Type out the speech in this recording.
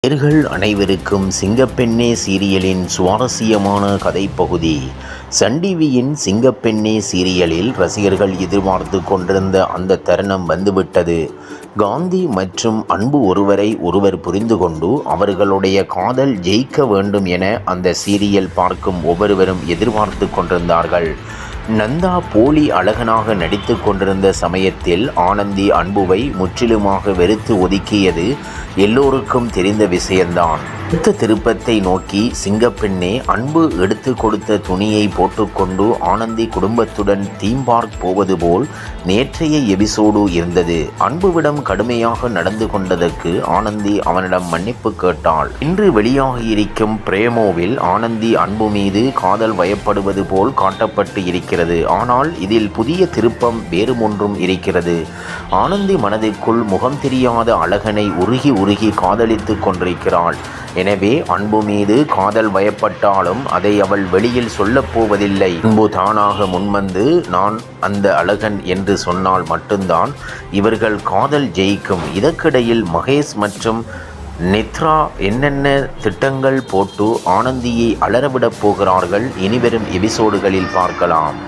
நேயர்கள் அனைவருக்கும் சிங்கப்பெண்ணே சீரியலின் சுவாரஸ்யமான கதைப்பகுதி. சன் டிவியின் சிங்கப்பெண்ணே சீரியலில் ரசிகர்கள் எதிர்பார்த்து கொண்டிருந்த அந்த தருணம் வந்துவிட்டது. காந்தி மற்றும் அன்பு ஒருவரை ஒருவர் புரிந்து கொண்டு அவர்களுடைய காதல் ஜெயிக்க வேண்டும் என அந்த சீரியல் பார்க்கும் ஒவ்வொருவரும் எதிர்பார்த்து கொண்டிருந்தார்கள். நந்தா போலி அழகனாக நடித்து கொண்டிருந்த சமயத்தில் ஆனந்தி அன்புவை முற்றிலுமாக வெறுத்து ஒதுக்கியது எல்லோருக்கும் தெரிந்த விஷயம்தான். அடுத்த திருப்பத்தை நோக்கி சிங்கப்பெண்ணே அன்பு எடுத்து கொடுத்த துணியை போட்டுக்கொண்டு ஆனந்தி குடும்பத்துடன் தீம் பார்க் போவது போல் நேற்றைய எபிசோடு இருந்தது. அன்புவிடம் கடுமையாக நடந்து கொண்டதற்கு ஆனந்தி அவனிடம் மன்னிப்பு கேட்டாள். இன்று வெளியாகியிருக்கும் பிரேமோவில் ஆனந்தி அன்பு மீது காதல் வயப்படுவது போல் காட்டப்பட்டு இருக்கிறது. ஆனால் இதில் புதிய திருப்பம் வேறுமொன்றும் இருக்கிறது. ஆனந்தி மனதிற்குள் முகம் தெரியாத அழகனை உருகி காதலித்து கொண்டிருக்கிறாள். எனவே அன்பு மீது காதல் வயப்பட்டாலும் அதை அவள் வெளியில் சொல்லப்போவதில்லை. அன்பு தானாக முன்வந்து நான் அந்த அழகன் என்று சொன்னால் மட்டும்தான் இவர்கள் காதல் ஜெயிக்கும். இதற்கிடையில் மகேஷ் மற்றும் நித்ரா என்னென்ன திட்டங்கள் போட்டு ஆனந்தியை அலறவிடப் போகிறார்கள் இனிவரும் எபிசோடுகளில் பார்க்கலாம்.